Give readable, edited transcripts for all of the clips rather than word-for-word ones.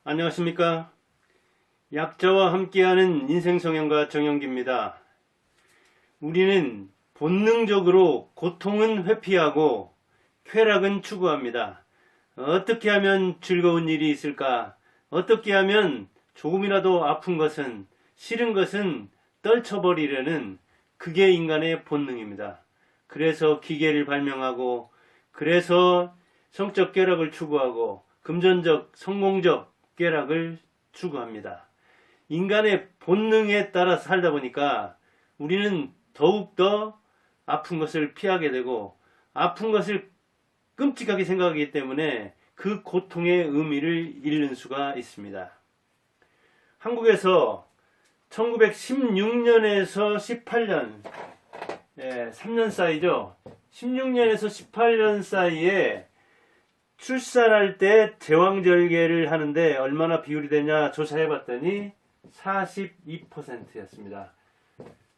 안녕하십니까. 약자와 함께하는 인생성형가 정영기입니다. 우리는 본능적으로 고통은 회피하고 쾌락은 추구합니다. 어떻게 하면 즐거운 일이 있을까? 어떻게 하면 조금이라도 아픈 것은, 싫은 것은 떨쳐버리려는 그게 인간의 본능입니다. 그래서 기계를 발명하고, 그래서 성적 쾌락을 추구하고, 금전적, 성공적 쾌락을 추구합니다. 인간의 본능에 따라 살다 보니까 우리는 더욱더 아픈 것을 피하게 되고, 아픈 것을 끔찍하게 생각하기 때문에 그 고통의 의미를 잃는 수가 있습니다. 한국에서 1916년에서 18년, 3년 사이죠. 16년에서 18년 사이에 출산할 때 제왕절개를 하는데 얼마나 비율이 되냐 조사해봤더니 42%였습니다.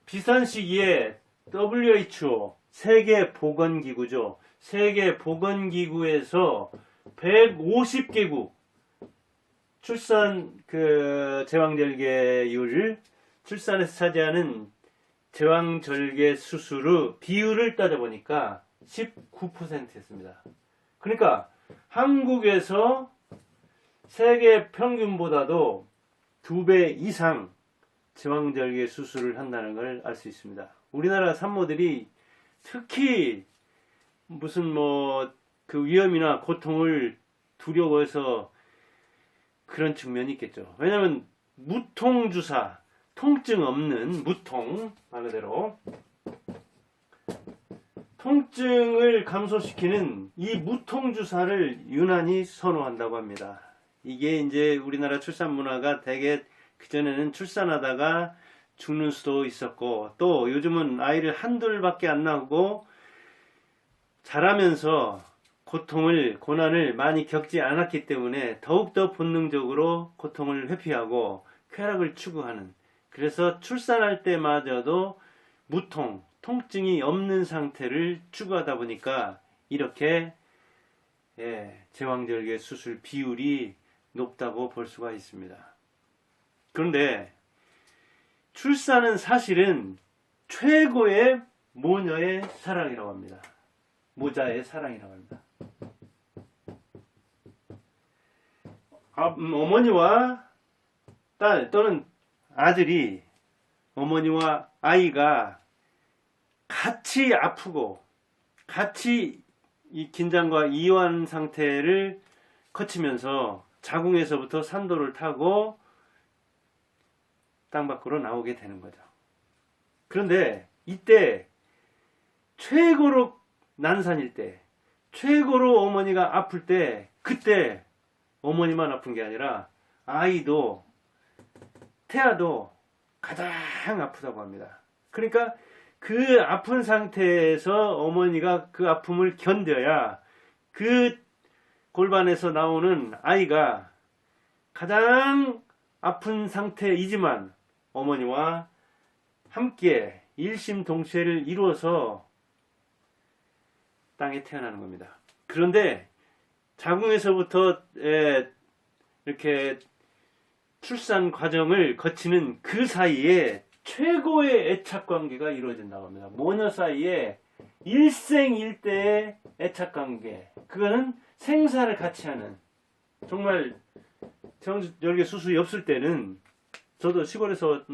비슷한 시기에 WHO, 세계보건기구죠. 세계보건기구에서 150개국 출산 제왕절개율, 출산에서 차지하는 제왕절개 수술의 비율을 따져보니까 19%였습니다. 그러니까 한국에서 세계 평균보다도 2배 이상 제왕절개 수술을 한다는 걸 알 수 있습니다. 우리나라 산모들이 특히 무슨 그 위험이나 고통을 두려워해서 그런 측면이 있겠죠. 왜냐하면 무통주사, 통증 없는 무통, 말 그대로 통증을 감소시키는 이 무통주사를 유난히 선호한다고 합니다. 이게 이제 우리나라 출산 문화가 되게 그전에는 출산하다가 죽는 수도 있었고, 또 요즘은 아이를 한둘밖에 안 낳고 자라면서 고난을 많이 겪지 않았기 때문에 더욱더 본능적으로 고통을 회피하고 쾌락을 추구하는, 그래서 출산할 때마저도 통증이 없는 상태를 추구하다 보니까 이렇게 제왕절개 수술 비율이 높다고 볼 수가 있습니다. 그런데 출산은 사실은 최고의 모녀의 사랑이라고 합니다. 모자의 사랑이라고 합니다. 어머니와 딸 또는 아들이, 어머니와 아이가 같이 아프고 같이 이 긴장과 이완 상태를 거치면서 자궁에서부터 산도를 타고 땅 밖으로 나오게 되는 거죠. 그런데 이때 최고로 난산일 때, 최고로 어머니가 아플 때, 그때 어머니만 아픈 게 아니라 아이도, 태아도 가장 아프다고 합니다. 그러니까 그 아픈 상태에서 어머니가 그 아픔을 견뎌야 그 골반에서 나오는 아이가 가장 아픈 상태이지만 어머니와 함께 일심동체를 이루어서 땅에 태어나는 겁니다. 그런데 자궁에서부터 이렇게 출산 과정을 거치는 그 사이에 최고의 애착관계가 이루어진다고 합니다. 모녀 사이에 일생일대의 애착관계, 그거는 생사를 같이 하는, 정말 제왕절개 수술이 없을 때는 저도 시골에서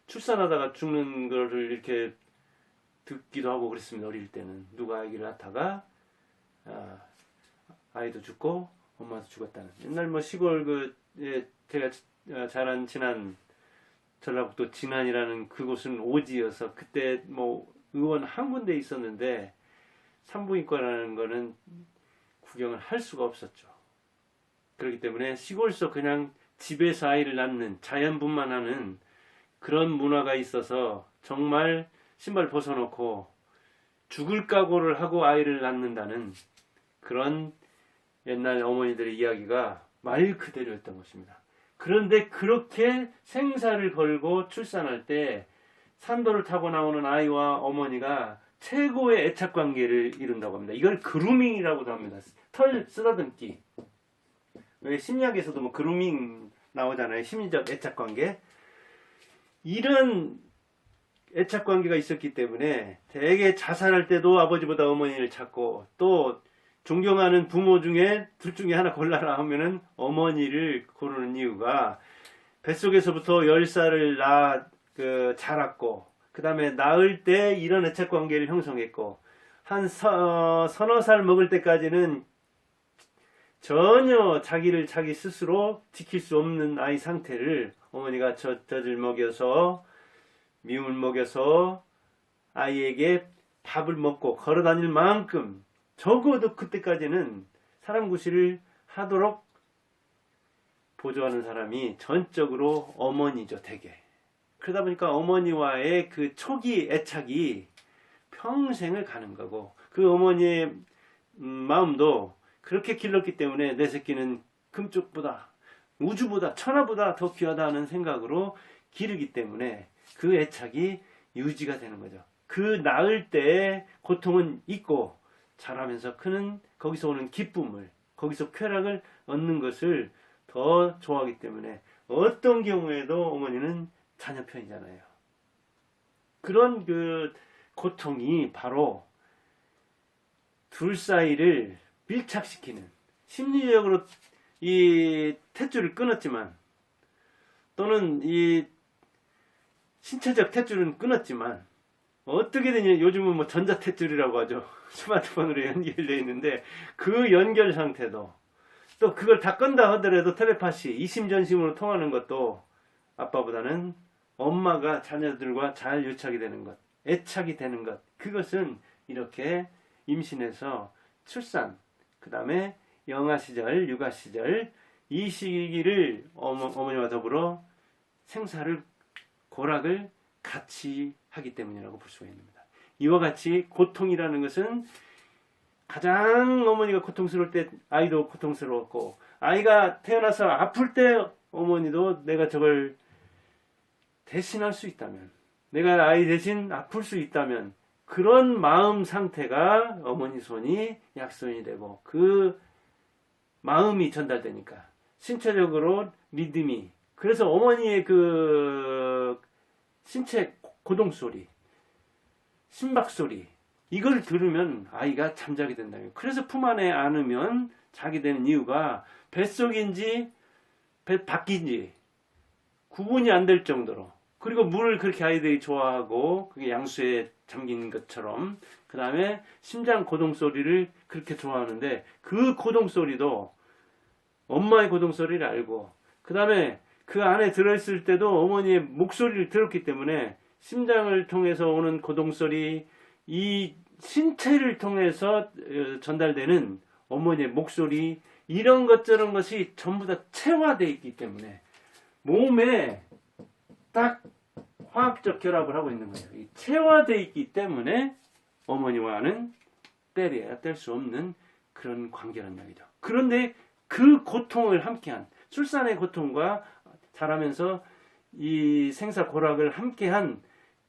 출산하다가 죽는 거를 이렇게 듣기도 하고 그랬습니다. 어릴 때는 누가 아기를 낳다가 아이도 죽고 엄마도 죽었다는. 옛날 시골 제가 자란 진안, 전라북도 진안이라는 그곳은 오지여서 그때 의원 한 군데 있었는데 산부인과라는 거는 구경을 할 수가 없었죠. 그렇기 때문에 시골에서 그냥 집에서 아이를 낳는, 자연분만하는 그런 문화가 있어서 정말 신발 벗어놓고 죽을 각오를 하고 아이를 낳는다는 그런 옛날 어머니들의 이야기가 말 그대로였던 것입니다. 그런데 그렇게 생사를 걸고 출산할 때 산도를 타고 나오는 아이와 어머니가 최고의 애착관계를 이룬다고 합니다. 이걸 그루밍이라고도 합니다. 털 쓰다듬기. 왜 심리학에서도 뭐 그루밍 나오잖아요. 심리적 애착관계. 이런 애착관계가 있었기 때문에 되게 자살할 때도 아버지보다 어머니를 찾고, 또 존경하는 부모 중에 둘 중에 하나 골라라 하면은 어머니를 고르는 이유가, 뱃속에서부터 10살을 자랐고, 그 다음에 낳을 때 이런 애착관계를 형성했고, 한 서너 살 먹을 때까지는 전혀 자기를 자기 스스로 지킬 수 없는 아이 상태를 어머니가 젖을 먹여서, 미움을 먹여서 아이에게 밥을 먹고 걸어 다닐 만큼, 적어도 그때까지는 사람 구실을 하도록 보조하는 사람이 전적으로 어머니죠, 되게. 그러다 보니까 어머니와의 그 초기 애착이 평생을 가는 거고, 그 어머니의 마음도 그렇게 길렀기 때문에 내 새끼는 금쪽보다, 우주보다, 천하보다 더 귀하다 하는 생각으로 기르기 때문에 그 애착이 유지가 되는 거죠. 그 낳을 때의 고통은 있고, 자라면서 크는 거기서 오는 기쁨을, 거기서 쾌락을 얻는 것을 더 좋아하기 때문에 어떤 경우에도 어머니는 자녀 편이잖아요. 그런 그 고통이 바로 둘 사이를 밀착시키는, 심리적으로 이 탯줄을 끊었지만, 또는 이 신체적 탯줄은 끊었지만, 어떻게든 요즘은 뭐 전자 탯줄이라고 하죠. 스마트폰으로 연결되어 있는데, 그 연결 상태도, 또 그걸 다 끈다 하더라도 텔레파시, 이심전심으로 통하는 것도 아빠보다는 엄마가 자녀들과 잘 유착이 되는 것, 애착이 되는 것, 그것은 이렇게 임신해서 출산, 그 다음에 영아 시절, 육아 시절, 이 시기를 어머니와 더불어 생사를, 고락을 같이 하기 때문이라고 볼 수가 있습니다. 이와 같이 고통이라는 것은 가장 어머니가 고통스러울 때 아이도 고통스러웠고, 아이가 태어나서 아플 때 어머니도 내가 저걸 대신할 수 있다면, 내가 아이 대신 아플 수 있다면, 그런 마음 상태가 어머니 손이 약손이 되고, 그 마음이 전달되니까 신체적으로 믿음이, 그래서 어머니의 그 신체 고동소리, 심박소리, 이걸 들으면 아이가 잠자게 된다요. 그래서 품 안에 안으면 자게 되는 이유가 뱃속인지 뱃 밖인지 구분이 안 될 정도로, 그리고 물을 그렇게 아이들이 좋아하고 그게 양수에 잠긴 것처럼, 그 다음에 심장 고동소리를 그렇게 좋아하는데, 그 고동소리도 엄마의 고동소리를 알고, 그 다음에 그 안에 들어있을 때도 어머니의 목소리를 들었기 때문에 심장을 통해서 오는 고동소리, 이 신체를 통해서 전달되는 어머니의 목소리, 이런 것 저런 것이 전부 다 체화되어 있기 때문에 몸에 딱 화학적 결합을 하고 있는 거예요. 이 체화되어 있기 때문에 어머니와는 뗄래야 뗄 수 없는 그런 관계란 말이죠. 그런데 그 고통을 함께한, 출산의 고통과 자라면서 이 생사 고락을 함께한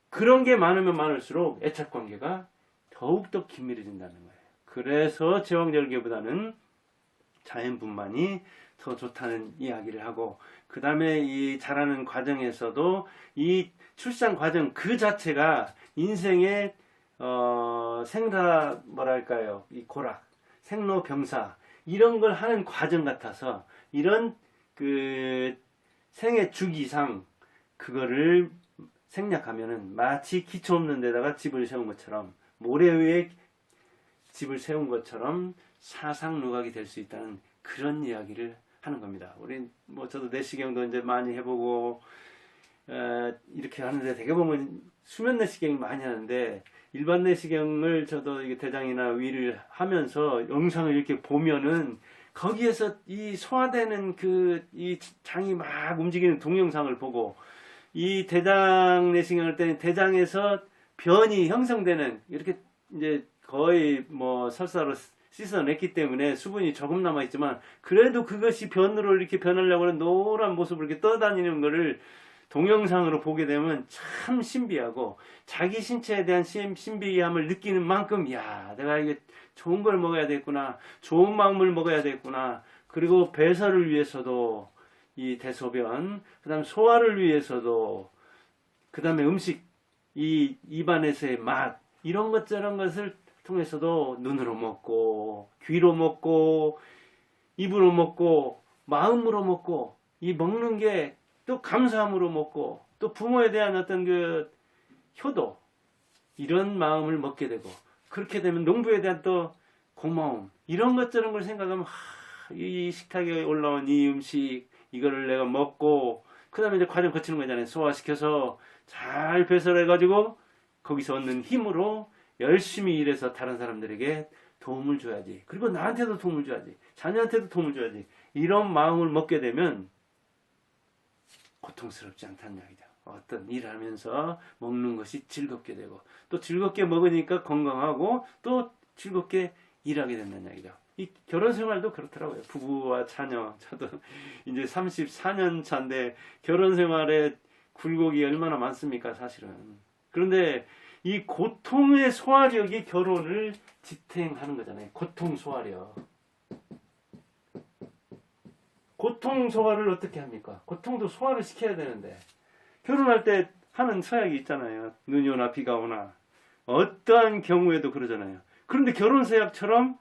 그런 게 많으면 많을수록 애착관계가 더욱더 긴밀해진다는 거예요. 그래서 제왕절개보다는 자연분만이 더 좋다는 이야기를 하고, 그 다음에 이 자라는 과정에서도 이 출산 과정 그 자체가 인생의 생사, 뭐랄까요, 이 고락, 생로병사, 이런 걸 하는 과정 같아서, 이런 그 생애 주기상 그거를 생략하면은 마치 기초 없는 데다가 집을 세운 것처럼, 모래 위에 집을 세운 것처럼 사상누각이 될 수 있다는 그런 이야기를 하는 겁니다. 우리 뭐 저도 내시경도 이제 많이 해보고 이렇게 하는데, 되게 보면 수면 내시경이 많이 하는데, 일반 내시경을 저도 이게 대장이나 위를 하면서 영상을 이렇게 보면은 거기에서 이 소화되는 그 이 장이 막 움직이는 동영상을 보고, 이 대장 내시경을 할 때는 대장에서 변이 형성되는, 이렇게 이제 거의 뭐 설사로 씻어냈기 때문에 수분이 조금 남아있지만, 그래도 그것이 변으로 이렇게 변하려고 하는 노란 모습을 이렇게 떠다니는 거를 동영상으로 보게 되면 참 신비하고, 자기 신체에 대한 신비함을 느끼는 만큼, 야, 내가 이게 좋은 걸 먹어야 되겠구나, 좋은 마음을 먹어야 되겠구나, 그리고 배설을 위해서도 이 대소변, 그 다음에 소화를 위해서도, 그 다음에 음식, 이 입안에서의 맛, 이런 것 저런 것을 통해서도 눈으로 먹고, 귀로 먹고, 입으로 먹고, 마음으로 먹고, 이 먹는 게 또 감사함으로 먹고, 또 부모에 대한 어떤 그 효도, 이런 마음을 먹게 되고, 그렇게 되면 농부에 대한 또 고마움, 이런 것 저런 걸 생각하면, 이 식탁에 올라온 이 음식, 이거를 내가 먹고, 그 다음에 이제 과정 거치는 거잖아요. 소화시켜서 잘 배설해가지고, 거기서 얻는 힘으로 열심히 일해서 다른 사람들에게 도움을 줘야지. 그리고 나한테도 도움을 줘야지. 자녀한테도 도움을 줘야지. 이런 마음을 먹게 되면 고통스럽지 않다는 이야기죠. 어떤 일을 하면서 먹는 것이 즐겁게 되고, 또 즐겁게 먹으니까 건강하고, 또 즐겁게 일하게 된다는 이야기죠. 이 결혼 생활도 그렇더라고요. 부부와 자녀, 저도 이제 34년 차인데 결혼 생활에 굴곡이 얼마나 많습니까, 사실은. 그런데 이 고통의 소화력이 결혼을 지탱하는 거잖아요. 고통 소화력. 고통 소화를 어떻게 합니까? 고통도 소화를 시켜야 되는데, 결혼할 때 하는 서약이 있잖아요. 눈이 오나 비가 오나 어떠한 경우에도 그러잖아요. 그런데 결혼 서약처럼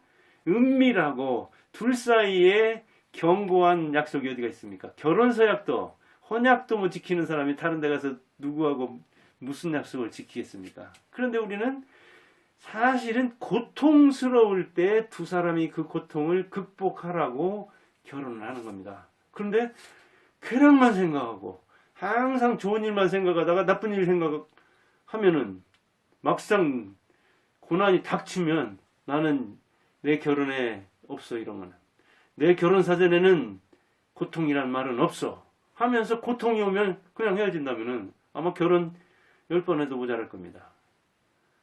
은밀하고 둘 사이에 견고한 약속이 어디가 있습니까? 결혼 서약도, 혼약도 못 지키는 사람이 다른 데 가서 누구하고 무슨 약속을 지키겠습니까? 그런데 우리는 사실은 고통스러울 때 두 사람이 그 고통을 극복하라고 결혼을 하는 겁니다. 그런데 쾌락만 생각하고 항상 좋은 일만 생각하다가 나쁜 일 생각하면은 막상 고난이 닥치면 나는 내 결혼에 없어, 이런 거는. 내 결혼 사전에는 고통이란 말은 없어 하면서 고통이 오면 그냥 헤어진다면은 아마 결혼 10번 해도 모자랄 겁니다.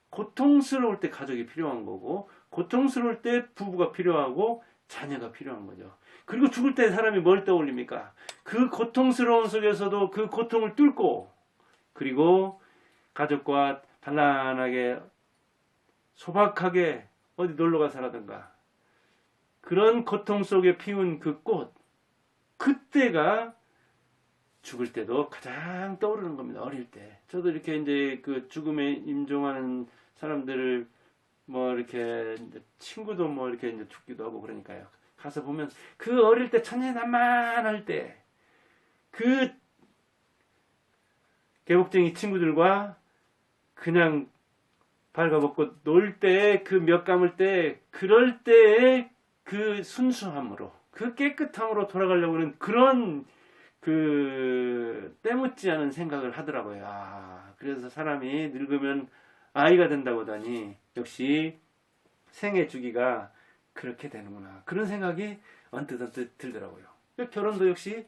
고통스러울 때 가족이 필요한 거고, 고통스러울 때 부부가 필요하고 자녀가 필요한 거죠. 그리고 죽을 때 사람이 뭘 떠올립니까? 그 고통스러운 속에서도 그 고통을 뚫고, 그리고 가족과 단란하게 소박하게 어디 놀러가 살아든가, 그런 고통 속에 피운 그 꽃, 그때가 죽을 때도 가장 떠오르는 겁니다. 어릴 때. 저도 이렇게 이제 그 죽음에 임종하는 사람들을 뭐 이렇게 친구도 뭐 이렇게 이제 죽기도 하고 그러니까요. 가서 보면 그 어릴 때 천진난만할 때 그 개복쟁이 친구들과 그냥 발가벗고 놀 때, 그 몇 감을 때, 그럴 때의 그 순수함으로, 그 깨끗함으로 돌아가려고 하는 그런 그 때묻지 않은 생각을 하더라고요. 그래서 사람이 늙으면 아이가 된다고 하더니 역시 생애 주기가 그렇게 되는구나, 그런 생각이 언뜻 들더라고요. 결혼도 역시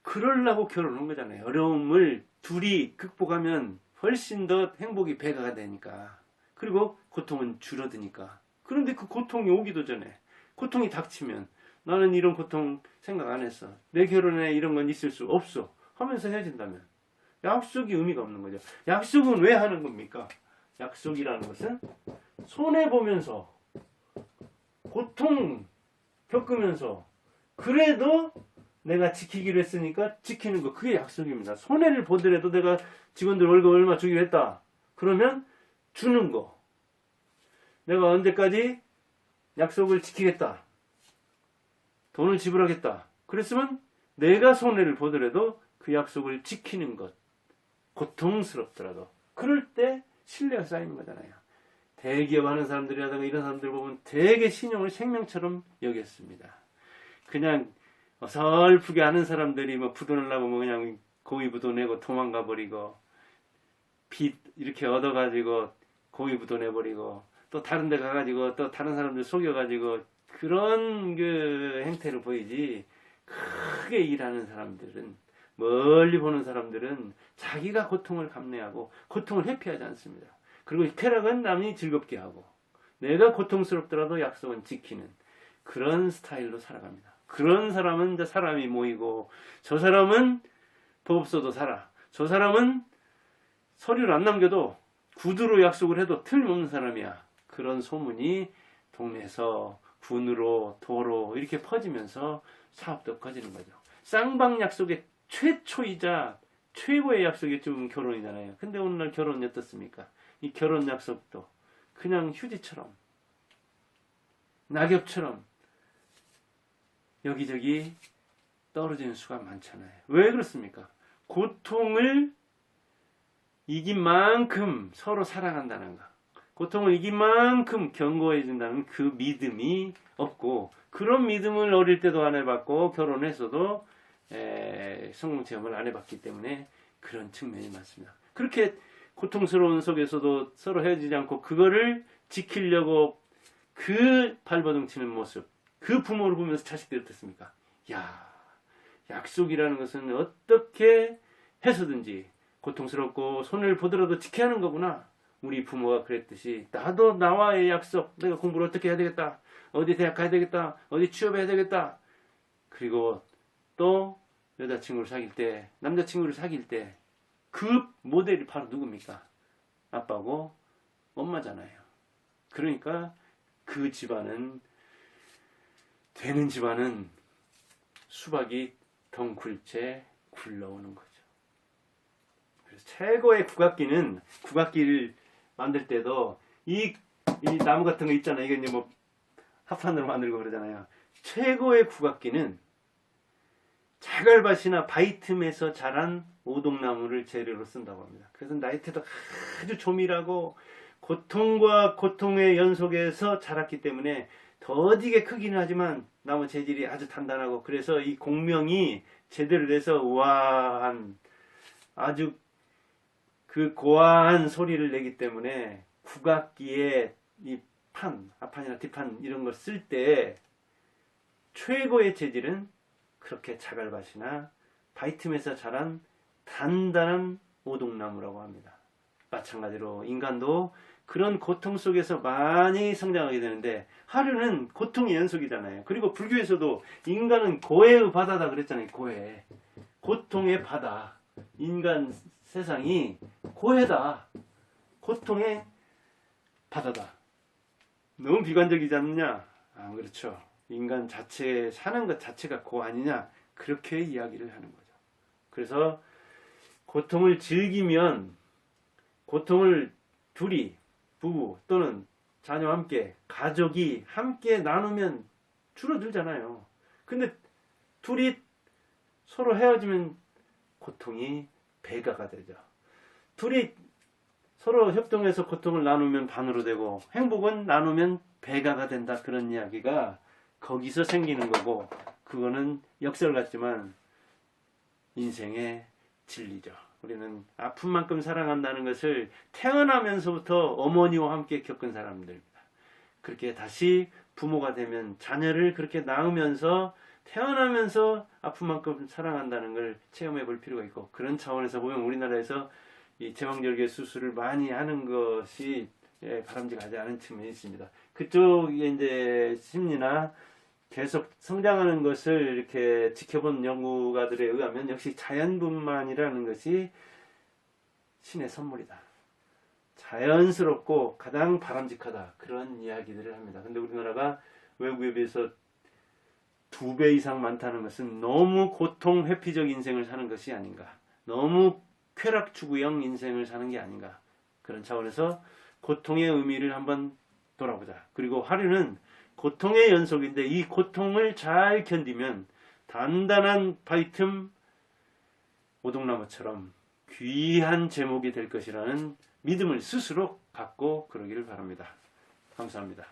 그러려고 결혼한 거잖아요. 어려움을 둘이 극복하면 훨씬 더 행복이 배가 되니까, 그리고 고통은 줄어드니까. 그런데 그 고통이 오기도 전에, 고통이 닥치면 나는 이런 고통 생각 안 했어, 내 결혼에 이런 건 있을 수 없어 하면서 헤어진다면 약속이 의미가 없는 거죠. 약속은 왜 하는 겁니까? 약속이라는 것은 손해보면서 고통 겪으면서 그래도 내가 지키기로 했으니까 지키는 거, 그게 약속입니다. 손해를 보더라도 내가 직원들 월급 얼마 주기로 했다 그러면 주는 거, 내가 언제까지 약속을 지키겠다, 돈을 지불하겠다 그랬으면 내가 손해를 보더라도 그 약속을 지키는 것, 고통스럽더라도 그럴 때 신뢰가 쌓이는 거잖아요. 대기업 하는 사람들이라든가 이런 사람들 보면 되게 신용을 생명처럼 여겼습니다. 그냥 어설프게 하는 사람들이 뭐 부도내려고 뭐 그냥 고의부도 내고 도망가 버리고, 빚 이렇게 얻어가지고 고의부도 내버리고, 또 다른 데 가가지고 또 다른 사람들 속여가지고 그런 그 행태를 보이지, 크게 일하는 사람들은, 멀리 보는 사람들은 자기가 고통을 감내하고 고통을 회피하지 않습니다. 그리고 쾌락은 남이 즐겁게 하고 내가 고통스럽더라도 약속은 지키는 그런 스타일로 살아갑니다. 그런 사람은 이제 사람이 모이고, 저 사람은 법 없어도 살아, 저 사람은 서류를 안 남겨도 구두로 약속을 해도 틀림없는 사람이야, 그런 소문이 동네에서 군으로 도로 이렇게 퍼지면서 사업도 커지는 거죠. 쌍방 약속의 최초이자 최고의 약속이 좀 결혼이잖아요. 근데 오늘날 결혼이 어떻습니까? 이 결혼 약속도 그냥 휴지처럼 낙엽처럼 여기저기 떨어지는 수가 많잖아요. 왜 그렇습니까? 고통을 이긴 만큼 서로 사랑한다는 거, 고통을 이긴 만큼 견고해진다는 그 믿음이 없고, 그런 믿음을 어릴 때도 안 해봤고 결혼해서도 성공 체험을 안 해봤기 때문에 그런 측면이 많습니다. 그렇게 고통스러운 속에서도 서로 헤어지지 않고 그거를 지키려고 그 발버둥 치는 모습, 그 부모를 보면서 자식들이 어떻습니까? 야, 약속이라는 것은 어떻게 해서든지 고통스럽고 손해를 보더라도 지켜야 하는 거구나. 우리 부모가 그랬듯이 나도 나와의 약속, 내가 공부를 어떻게 해야 되겠다, 어디 대학 가야 되겠다, 어디 취업해야 되겠다. 그리고 또 여자친구를 사귈 때, 남자친구를 사귈 때 그 모델이 바로 누굽니까? 아빠고 엄마잖아요. 그러니까 그 집안은, 되는 집안은 수박이 덩굴채 굴러오는 거죠. 그래서 최고의 국악기는, 국악기를 만들 때도 이 나무 같은 거 있잖아요. 이게 이제 뭐 합판으로 만들고 그러잖아요. 최고의 국악기는 자갈밭이나 바위틈에서 자란 오동나무를 재료로 쓴다고 합니다. 그래서 나이테도 아주 조밀하고 고통과 고통의 연속에서 자랐기 때문에 더디게 크기는 하지만 나무 재질이 아주 단단하고, 그래서 이 공명이 제대로 돼서 우아한, 아주 그 고와한 소리를 내기 때문에 국악기에 이 판, 앞판이나 뒷판 이런 걸 쓸 때 최고의 재질은 그렇게 자갈밭이나 바위틈에서 자란 단단한 오동나무라고 합니다. 마찬가지로 인간도 그런 고통 속에서 많이 성장하게 되는데, 하루는 고통의 연속이잖아요. 그리고 불교에서도 인간은 고해의 바다다 그랬잖아요. 고해, 고통의 바다. 인간 세상이 고해다, 고통의 바다다. 너무 비관적이지 않느냐? 아, 그렇죠. 인간 자체 사는 것 자체가 고 아니냐, 그렇게 이야기를 하는 거죠. 그래서 고통을 즐기면, 고통을 둘이, 부부 또는 자녀와 함께, 가족이 함께 나누면 줄어들잖아요. 근데 둘이 서로 헤어지면 고통이 배가가 되죠. 둘이 서로 협동해서 고통을 나누면 반으로 되고, 행복은 나누면 배가가 된다. 그런 이야기가 거기서 생기는 거고, 그거는 역설 같지만 인생의 진리죠. 우리는 아픈 만큼 사랑한다는 것을 태어나면서부터 어머니와 함께 겪은 사람들입니다. 그렇게 다시 부모가 되면 자녀를 그렇게 낳으면서 태어나면서 아픈 만큼 사랑한다는 걸 체험해 볼 필요가 있고, 그런 차원에서 보면 우리나라에서 이 제왕절개 수술을 많이 하는 것이 바람직하지 않은 측면이 있습니다. 그쪽에 이제 심리나 계속 성장하는 것을 이렇게 지켜본 연구가들에 의하면 역시 자연분만이라는 것이 신의 선물이다, 자연스럽고 가장 바람직하다, 그런 이야기들을 합니다. 근데 우리나라가 외국에 비해서 2배 이상 많다는 것은 너무 고통 회피적 인생을 사는 것이 아닌가, 너무 쾌락 추구형 인생을 사는 게 아닌가, 그런 차원에서 고통의 의미를 한번 돌아보자. 그리고 하루는 고통의 연속인데 이 고통을 잘 견디면 단단한 바위틈 오동나무처럼 귀한 제목이 될 것이라는 믿음을 스스로 갖고 그러기를 바랍니다. 감사합니다.